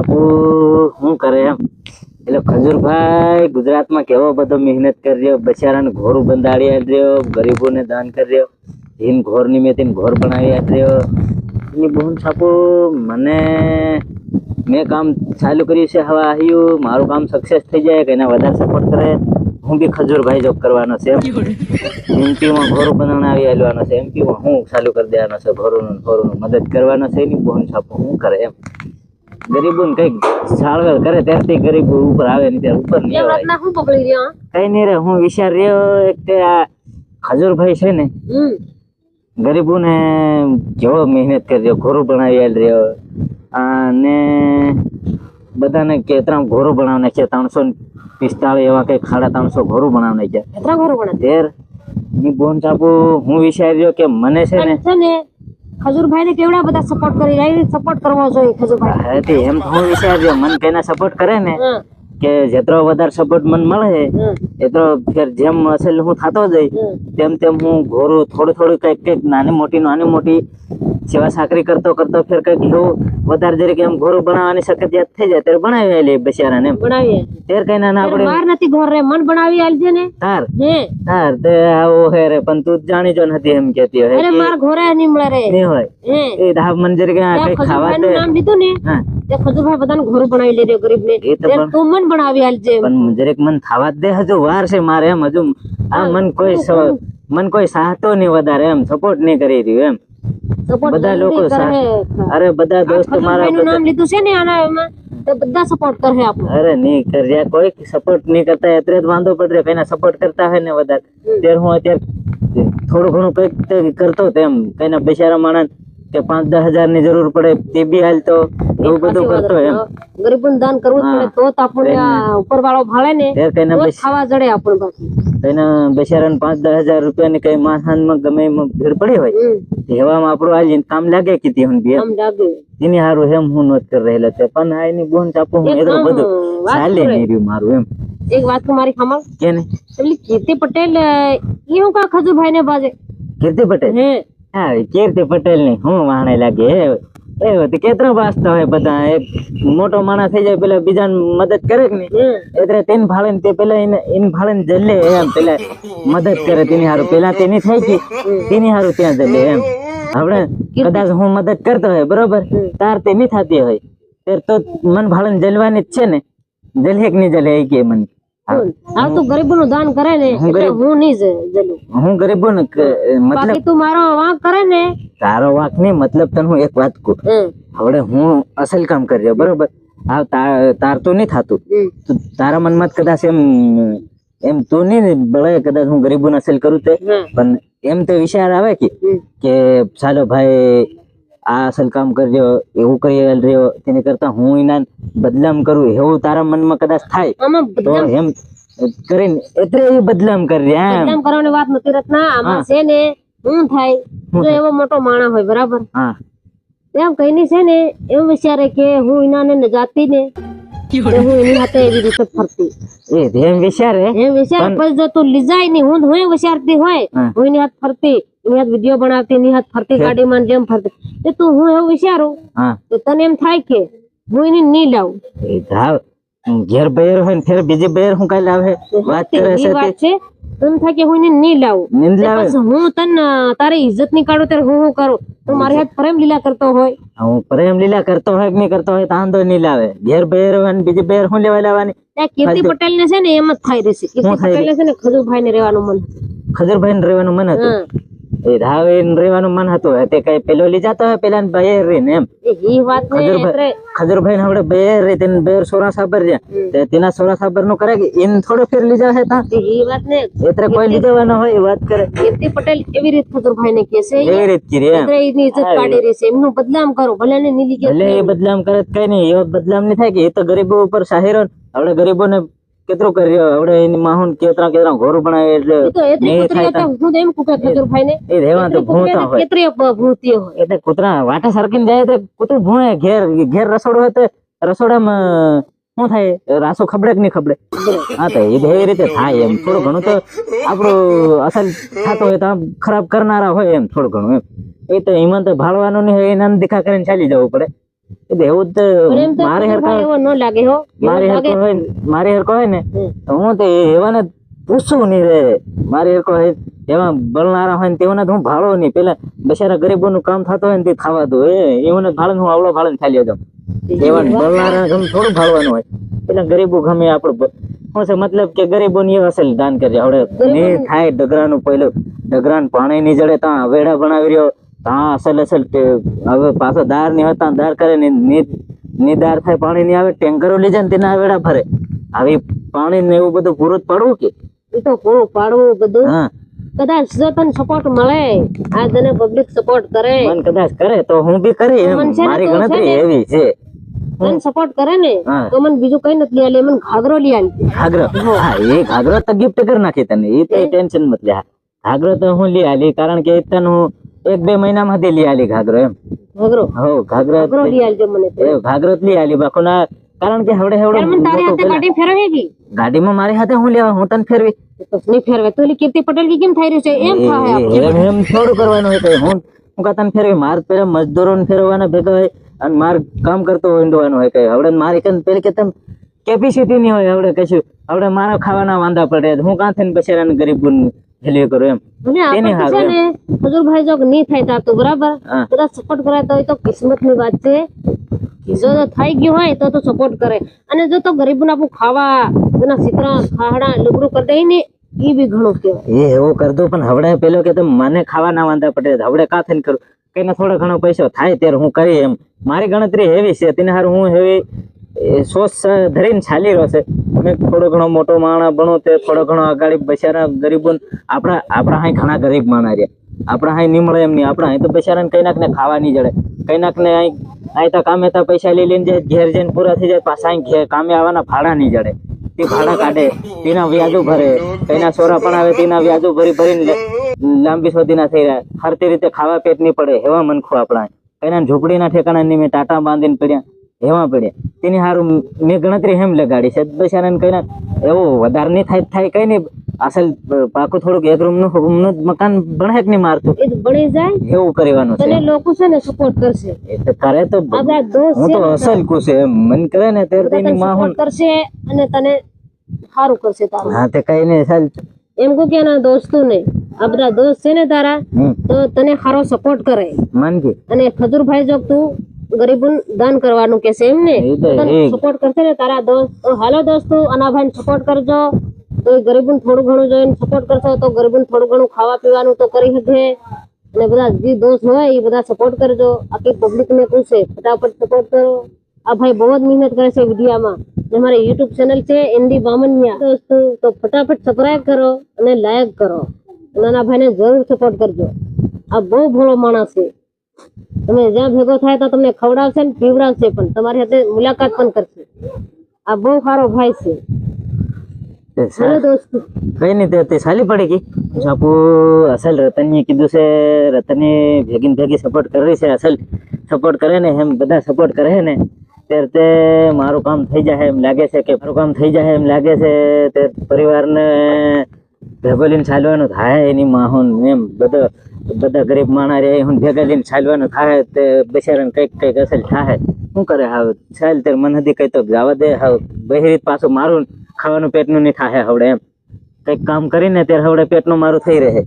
છાપુ શું કરે એમ એટલે ખજૂરભાઈ ગુજરાતમાં કેવો બધો મહેનત કર્યો, બચારાને ઘોર બંધાડી આપ્યો, ગરીબોને દાન કર્યો, હિન ઘોર નિમિત્તે ઘોર બનાવી આપ્યો. એની બહુ છાપુ મને મેં કામ ચાલુ કર્યું છે, હવે આવ્યું મારું કામ સક્સેસ થઈ જાય કે એના વધારે સપોર્ટ કરે હું બી ખજૂરભાઈ જોબ કરવાનો છે. એમપીમાં ઘોર બનાવી આલવાનો છે, એમપીમાં હું ચાલુ કરી દેવાનો છે, ઘોરોનું મદદ કરવાનો છે. એની બહુ છાપુ શું કરે એમ ગરીબોને કઈક સાળવેલ કરે ત્યારથી ગરીબ ઉપર આવે ને ત્યારે ઉપર નહીં આવે. કઈ નહીં રે, હું વિચાર રહ્યો એક કે આ ખજૂરભાઈ છે ને ગરીબોને કેવો મહેનત કર્યો, ઘોરું બનાવી રહ્યો અને બધાને કેટલા ઘોરું બનાવી નાખ્યા, 345 એવા કઈક 350 ઘોરું બનાવી નાખ્યા. કેટલા ઘોરું બનાવ્યા? ની બોન ચાપુ હું વિચાર્યો કે મને છે ને ખજૂરભાઈ ને કેવડા બધા સપોર્ટ કરી રહ્યા, સપોર્ટ કરવો જોઈએ ખજૂરભાઈ. એમ હું વિચાર્યો મન કઈના સપોર્ટ કરે ને કે જેટલો વધારે સપોર્ટ મને મળે એટલો ફેર જેમ અસલ હું થતો જઈ તેમ હું ઘોરું થોડું કઈક નાની મોટી સેવા સાકરી કરતો ફેર કઈક એવું વધારે જરીક એમ ઘોરું બનાવવાની શક્યતા થઈ જાય ત્યારે બનાવી લે બિચારાને એમ બનાવીએ તેર કઈ ના આપણે માર નથી ઘોર રે મન બનાવી આલજે ને તાર તે આવો હે રે પણ તું જાણી જો નથી એમ કહેતી હોય અરે માર ઘોરે નહીં મળે રે નહીં હોય એ દા મન જરીક કઈ ખાવા દે નામ લીધું ને તે ખજૂરભાઈ બધાને ઘોરું બનાવી લે રે ગરીબ ને તું મન બનાવી આલજે પણ જરીક મન ખાવા દે હજુ વાર છે મારે એમ હજુ આ મન કોઈ સાહતો નહીં વધારે એમ સપોર્ટ નહીં કરી રહ્યું એમ બધા લોકો અરે બધા દોસ્તો મારા નામ લીધું છે ને આના તો બધા સપોર્ટ કરે આપણે. અરે નહીં કર્યા કોઈ સપોર્ટ નહીં કરતા એટલે જ વાંધો પડે. કઈના સપોર્ટ કરતા હોય ને વધારે ત્યારે હું અત્યારે થોડું ઘણું કઈક કરતો તેમ કઈના બિચારા માણસ કે 5-10 હજાર ની જરૂર પડે તે બી હાલતો એવું બધું કરતો એમ. ગરીબોને દાન કરવું પડે તો આપણે ઉપર વાળો ભાળે ને તો ખાવા જડે આપણે બાકી કઈના બિચારાને 5-10 હજાર રૂપિયાની કઈ માનહાનમાં ગમે એમાં ભીડ પડી હોય એવામાં આપણું આજે કામ લાગે કે કામ લાગે એની હારું એમ હું નોટ કરી રહેલા છે પણ આ એની બોન ચાપો હું એટલું બધું ચાલે નહીં રહ્યું મારું એમ. એક વાત મારી ખામા કે ને એટલે કીર્તિ પટેલ એ હું કા ખજૂરભાઈ ને બાજે કીર્તિ પટેલ હા કીર્તિ પટેલ ની હું વાણે લાગે એ કેટલા વાસ્તા હોય બધા એક મોટો માણસ થઈ જાય પેલા બીજાને મદદ કરે કે નહીં એટલે તેને ભાળે ને તે પેલા એને ભાળે ને જલ્લે એમ પેલા મદદ કરે તેની હારું પેલા તેની થઈ ગઈ તેની હારું ત્યાં જલ્લે એમ. આપણે કદાચ હું મદદ કરતો હોય બરોબર તાર તે નહીં થતી હોય ત્યારે તો મન ભાળે ને જલવાની જ છે ને જલે કે નહીં જલે એ કે મને આ તો ગરીબોનું દાન કરે ને હું નહીં જલું હું ગરીબોને મતલબ તું મારો વાંક કરે ને તારો વાંક નહીં મતલબ તને હું એક વાત કહું હવે હું અસલ કામ કર્યો બરોબર તાર તો નહીં થતું તારા મનમાં કદાચ એમ તો નહીં બળે કદાચ હું ગરીબોને અસલ કરું તે પણ એમ તો વિચાર આવે કે ચાલો ભાઈ આ અસલ કામ કરજો એવું કરી રહ્યો તેની કરતા હું એના બદલામ કરું એવું તારા મનમાં કદાચ થાય તો એમ કરીને એટલે એ બદલામ કરી બદલામ કરવાની વાત નથી રત્ના આમાં છે ને હું થાય જો એવો મોટો માણસ હોય બરાબર એમ કહીને છે ને એવું વિચારે કે હું એનાને ન જાતી ને હું એની હાથે એવી રીતે ફરતી એમ વિચારે પછી જો તું લીજાય નહીં હું વિચારતી હોય હું એની હાથ ફરતી એની હાથ વિડીયો બનાવતી એની હાથ ફરતી ગાડીમાં જેમ ફરતી તો તું હું એવું વિચારું તો તને એમ થાય કે હું એને નહીં લાવું ઘેર બહેર હોય ને બીજી બહેર હું કઈ લાવે વાત કરે છે તને થાય કે હું એને નહીં લાવું હું તને તારી ઇજ્જત નહીં કાઢું ત્યારે હું કરું તો મારી હાથ પ્રેમ લીલા કરતો હોય હું પ્રેમ લીલા કરતો હોય કે નહીં કરતો હોય તાંધો નહીં લાવે ઘેર બહેર હોય ને બીજી બહેર હું લેવા લાવવાની કીર્તિ પટેલ ને છે ને એમ જ થાય રહેશે કીર્તિ પટેલ ને છે ને ખજૂરભાઈ ને રહેવાનું મન ખજૂરભાઈ ને રહેવાનું મન હતું એ ધાવે રહેવાનું મન હતું તે કઈ પેલો લઈ જતો હોય પેલા બહેર રહીને એમ એ વાત ખજૂરભાઈ ને આપણે બહેર રહી તેને બહેર સોરા સાબર છે તેના સોરા સાબર નું કરે કે એને થોડો ફેર લઈ જાય એ વાત ને એટલે કોઈ લઈ જવાનો હોય એ વાત કરે કીર્તિ પટેલ એવી રીત ખજૂરભાઈ ને કે છે એવી રીત કરી એની ઇજ્જત કાઢી રહી છે એમનું બદલામ કરો ભલે ને નીલી કે ભલે એ બદલામ કરે કઈ નહીં એવો બદલામ નહીં થાય કે એ તો ગરીબો ઉપર શાહીરો આપણે ગરીબોને કેટલું કર્યો હવે એની માહોન કેટલા ઘોરું બનાવે એટલે હું એમ કુકે ખજૂરભાઈ ને એ રહેવા તો ભૂતા હોય કેટલી ભૂતી હોય એટલે કૂતરા વાટા સરકીને જાય તો કૂતરું ભૂણે ઘેર રસોડો હોય તો રસોડામાં શું થાય રાસો ખબડે કે નહીં ખબડે હા તો એ રીતે થાય એમ થોડું ઘણું તો આપણું અસલ થતો હોય તો ખરાબ કરનારા હોય એમ થોડું ઘણું એમ એ તો હિમંત ભાળવાનું નહીં હોય એના દેખા કરીને ચાલી જવું પડે એવું જ પણ એમ તો મારે ખજૂરભાઈ એવો ન લાગે હો, એવો લાગે. મારે હરકો હોય ને તો હું તો એવાને પૂછું નહીં રે. મારે હરકો હોય એવા બળનારા હોય ને તેઓને તો હું ભાળો નહીં. પેલા બચારા ગરીબોનું કામ થતું હોય ને તે ખાવા દો. એઓને ભાળે હું આવડો ભાળે ખાલી દઉં. એવા બળનારા ગમે થોડું ભાળવાનું હોય. પેલા ગરીબો ગમે આપણું શું છે મતલબ કે ગરીબો ની અસલ દાન કરે. આવડે નહીં થાય ડગરાનું પહેલું ડગરાનું પાણી ની જડે ત્યાં વેડા બનાવી રહ્યો. હા અસલ હવે પાછો દાર ની હતા દાર કરે ને દાર થાય પાણી ની આવે ટેન્કરો લઈ જાય ને તેના વેડા ભરે. આવી પાણી ને એવું બધું પૂરું પાડવું કે એ તો પૂરું પાડવું બધું. કદાચ જો તને સપોર્ટ મળે આ તને પબ્લિક સપોર્ટ કરે મન કદાચ કરે તો હું બી કરી એમ મારી ગણતરી એવી છે. તને સપોર્ટ કરે ને તો મને બીજું કઈ નથી લઈ આલે. મને ઘાઘરો લઈ આલે. ઘાઘરો હા એ ઘાઘરો તો ગિફ્ટ કરી નાખી તને. એ તો ટેન્શન મત લે. ઘાઘરો તો હું લઈ આલી કારણ કે તને હું 1-2 મહિનામાં લઈ આલી ઘાઘરો એમ. ઘાઘરો હો ઘાઘરો લઈ આલજો મને. ઘાઘરો જ લઈ આલી બાકો ના કારણ કે હવડે તારી હાથે ગાડી ફેરવે કે ગાડીમાં મારી હાથે હું લેવા હું તને ફેરવી નહીં ફેરવે તો કીર્તિ પટેલ કેમ થઈ રહ્યું છે એમ થાય. એમ થોડું કરવાનું હોય કઈ હું તને ફેરવી માર પેલા મજદૂરોને ફેરવવાના ભેગા હોય અને માર કામ કરતો હિંડવાનું હોય કઈ. હવડે મારી કઈ પેલી કે તમે કેપેસિટી નહીં હોય. હવડે કશું હવડે મારા ખાવાના વાંધા પડે હું કાં થઈને બચારાને ગરીબ હેલી કરું એમ. ખજૂરભાઈ જો નહીં થાય તાર તો બરાબર બધા સપોર્ટ કરે તો એ તો કિસ્મત ની વાત છે. જો થઈ ગયું હોય તો સપોર્ટ કરે. અને જો તો ગરીબ ના ખાવા એના સિતરા ખાડા લુગડું કરી દે ને એ બી ઘણું કહેવાય. એવું કર દઉં પણ હવડે પેલો કે મને ખાવાના વાંધા પડે હવડે કાં થઈને કરું કઈને થોડો ઘણો પૈસો થાય ત્યારે હું કરી એમ. મારી ગણતરી હેવી છે તેને હારું હું હેવી સોચ ધરીને ચાલી રહ્યો છે. મેં થોડો ઘણો મોટો માણસ બનો તે થોડો ઘણો આગાડી બચારા ગરીબો આપણા હાઈ ઘણા ગરીબ માણસ રહ્યા. આપણા હાઈ નહીં મળે એમ નહીં. આપણા હાઈ તો બચારાને કઈ નાક ને ખાવા નહીં જડે. કઈ નાક ને અહીં તો કામે તો પૈસા લઈ લઈને જાય ઘેર જઈને પૂરા થઈ જાય પાછા અહીં કામે આવવાના ભાડા નહીં જડે. તે ભાડા કાઢે તેના વ્યાજો ભરે તેના સોરા પણ આવે તેના વ્યાજો ભરીને લાંબી સુધીના થઈ રહ્યા. ફરતી રીતે ખાવા પેટ નહીં પડે એવા મનખું આપણા કઈના ઝૂંપડીના ઠેકાણા નહીં મેં ટાટા બાંધીને પડ્યા એવા પડ્યા. તેની સારું મેં ગણતરી એમ લગાડી છે બચારાને કઈ એવું વધારે નહીં થાય કઈ નહીં. અસલ પાકું થોડુંક 1 રૂમનું મકાન બને કે નહીં મારતું બની જાય એવું કરવાનું છે. લોકો છે ને સપોર્ટ કરશે કરે તો હું તો અસલ કું એમ મન કરે ને તેની માં કરશે અને તને સારું કરશે તારું. હા તે કઈ નહીં ચાલ એમ કહું કે ના દોસ્તો ને આ બધા દોસ્ત છે ને તારા તો તને સારો સપોર્ટ કરે માનજી. અને ખજૂરભાઈ જો તું ગરીબોને દાન કરવાનું કે છે એમ ને સપોર્ટ કરશે ને તારા દોસ્ત. હાલો દોસ્તો અનાભાઈ સપોર્ટ કરજો. તો ગરીબોને થોડું ઘણું જોઈને સપોર્ટ કરશો તો ગરીબોને થોડું ઘણું ખાવા પીવાનું તો કરી શકે. અને બધા જે દોસ્ત હોય એ બધા સપોર્ટ કરજો. આખી પબ્લિક ને પૂછે ફટાફટ સપોર્ટ કરો. આ ભાઈ બહુ જ મહેનત કરે છે વિડીયામાં. અમારી યુટ્યુબ ચેનલ છે એનડી બામણિયા દોસ્તો તો ફટાફટ સબસ્ક્રાઇબ કરો અને લાઈક કરો. નાના ભાઈને જરૂર સપોર્ટ કરજો. આ બહુ ભોળો માણસ છે. તમે જ્યાં ભેગો થાય તો તમને ખવડાવશે ને પીવડાવશે પણ તમારી સાથે મુલાકાત પણ કરશે. આ બહુ સારો ભાઈ છે. કઈ નહીં તે સાલી પડી ગઈ બાપુ. અસલ રતનની કીધું છે રતને ભેગી સપોર્ટ કરી છે. અસલ સપોર્ટ કરે ને એમ બધા સપોર્ટ કરે ને ત્યારે તે મારું કામ થઈ જાય એમ લાગે છે કે તે પરિવારને ભેગો લઈને ચાલવાનું થાય એની માહોન એમ બધા ગરીબ માણસ રે હું ભેગા લઈને ચાલવાનું થાય તે બિચારાને કઈક અસલ થાય શું કરે હાવ ચાલ ત્યારે મને હતી કઈ તો જવા દે હાવ બહેરી પાછું મારું ખાવાનું પેટનું નહીં થાય હવડે એમ કઈક કામ કરીને ત્યારે હવડે પેટનું મારું થઈ રહે.